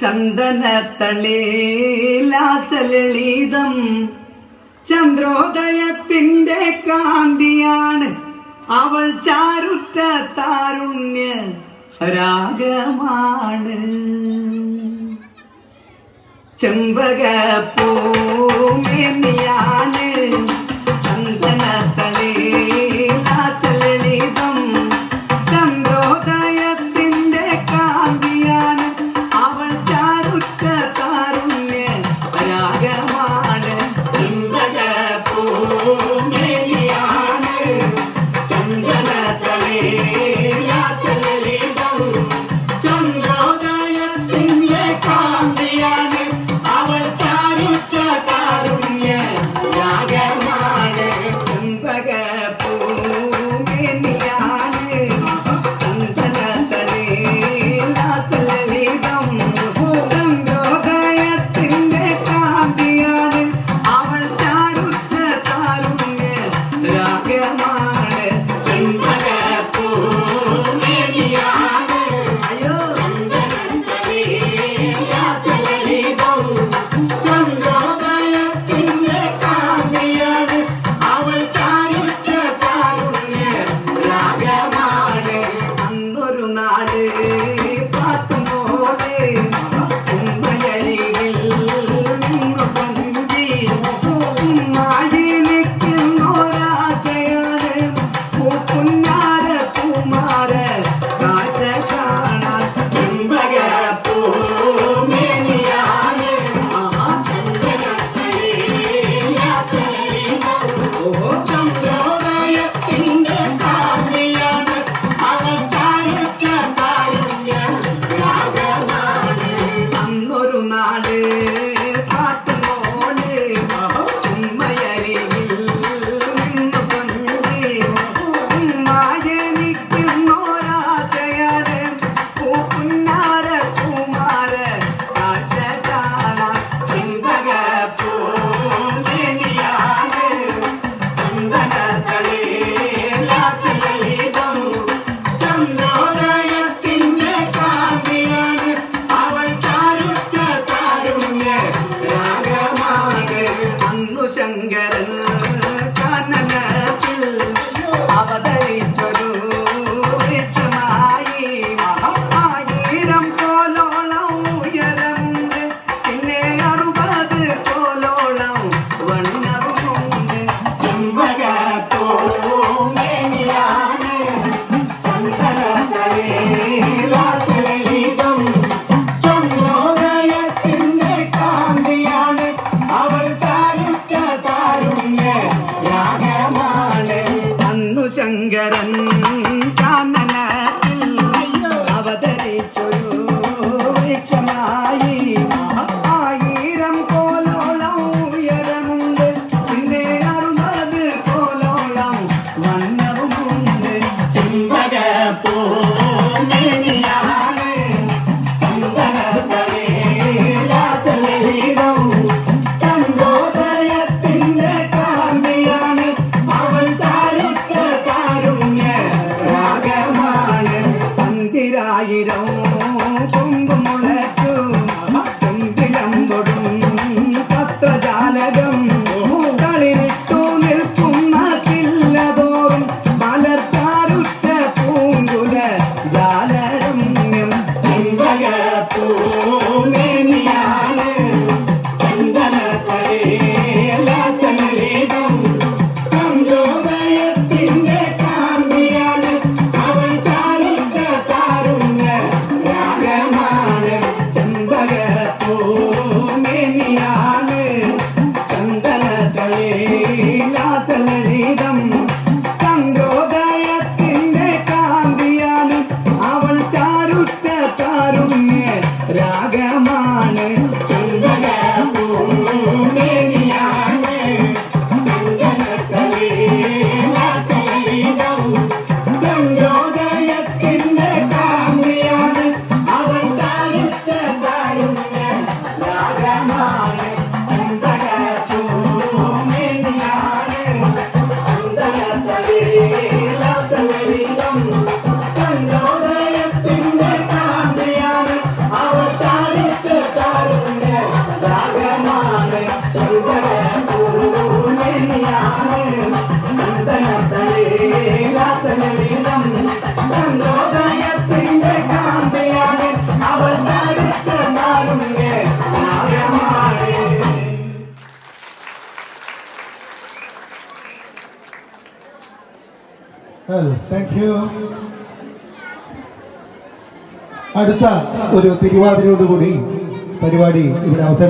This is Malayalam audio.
ചന്ദനത്തളിലാസലളിതം ചന്ദ്രോദയത്തിന്റെ കാന്തിയാണ് അവൾ ചാരുറ്റ താരുണ്യ രാഗമാണ്. ചെമ്പകപ്പൂമേനിയാണ് ചന്ദനത്തളിലാസലളിതം ചന്ദ്രോദയത്തിന്റെ കാന്തിയാണ് അവൾ ചാരുറ്റ താരുണ്യ രാഗമാണ്. ചെമ്പകപ്പൂമേനിയാണ് ചന്ദനത്തളിലാസലളിതം ചന്ദ്രോദയത്തിന്റെ കാന്തിയാണ് അവൾ ചാരുറ്റ താരുണ്യ രാഗമാണ്. ചെമ്പകപ്പൂമേനിയാണ് ചന്ദനത്തളിലാസലളിതം ചന്ദ്രോദയത്തിന്റെ കാന്തിയാണ് അവൾ ചാരുറ്റ താരുണ്യ രാഗമാണ്. ചെമ്പകപ്പൂമേനിയാണ് അയ്യോ ചന്ദനത്തളിലാസലളിതം ചന്ദ്രോദയത്തിന്റെ കാന്തിയാണ് അവൾ ചാരുറ്റ താരുണ്യ രാഗമാണ്. അന്നൊരു നാട് പാത്തുമോളെ ഉമ്മയരികിൽ നിന്നു പൊന്തി ഉമ്മായി നിൽക്കുന്നൊരാശയാണ് പൂക്കുഞ്ഞാര പൂമാര കാഴ്ച കാണാൻ. ചെമ്പകപ്പൂമേനിയാണ് ചന്ദ്രോദയത്തിന്റെ കാന്തിയാണ് അവൾ ചാരുറ്റ താരുണ്യ രാഗമാണ്. അന്നൊരു നാട് പാത്തുമോളെ ഉമ്മയരികിൽ നിന്നു പൊന്തി ഉമ്മായി നിൽക്കുന്നൊരാശയാണ് പൂക്കുഞ്ഞാര പൂമാര കാഴ്ച കാണാൻ. ചെമ്പകപ്പൂമേനിയാണ് ചന്ദനത്തളിലാസലളിതം ചന്ദ്രോദയത്തിന്റെ കാന്തിയാണ് അവൾ ചാരുറ്റ താരുണ്യ രാഗമാണ്. അന്നു ശങ്കരൻ കാനനത്തിൽ അവതരിച്ചൊരു വൃക്ഷമായി 1000 കോലോളം ഉയരമുണ്ട് പിന്നെ 60 കോലോളം വണ്ണവുമുണ്ട്. ചെമ്പകപ്പൂമേനിയാണ് ചന്ദനത്തളിലാസലളിതം ചന്ദ്രോദയത്തിന്റെ കാന്തിയാണ് അവൾ ചാരുറ്റ താരുണ്യ രാഗമാണ്. അന്നു ശങ്കരൻ കാനനത്തിൽ അവതരിച്ചൊരു വൃക്ഷമായി 1000 കോലോളം ഉയരമുണ്ട് പിന്നെ 60 കോലോളം വണ്ണവുമുണ്ട്. ചെമ്പകപ്പൂമേനിയാണ് ചന്ദനത്തളിലാസലളിതം ചന്ദ്രോദയത്തിന്റെ കാന്തിയാണ് അവൾ ചാരുറ്റ താരുണ്യ രാഗമാണ്. 10,000 കൊമ്പുമുളച്ചു ചെമ്പിലമ്പൊടും പത്രജാലകം കളിരിട്ടു നിൽക്കുന്ന കില്ലതോറും പലർ ചാരുറ്റ പൂങ്കുല ജാലരമ്യം. ചെമ്പകപ്പൂമേനിയാണ് ചന്ദനത്തളിലാസലളിതം ചന്ദ്രോദയത്തിന്റെ കാന്തിയാണ് അവൾ ചാരുറ്റ താരുണ്യ താങ്ക് യു. അടുത്ത ഒരു തിരുവാതിരയോടുകൂടി പരിപാടി ഇവിടെ അവസാനിക്കും.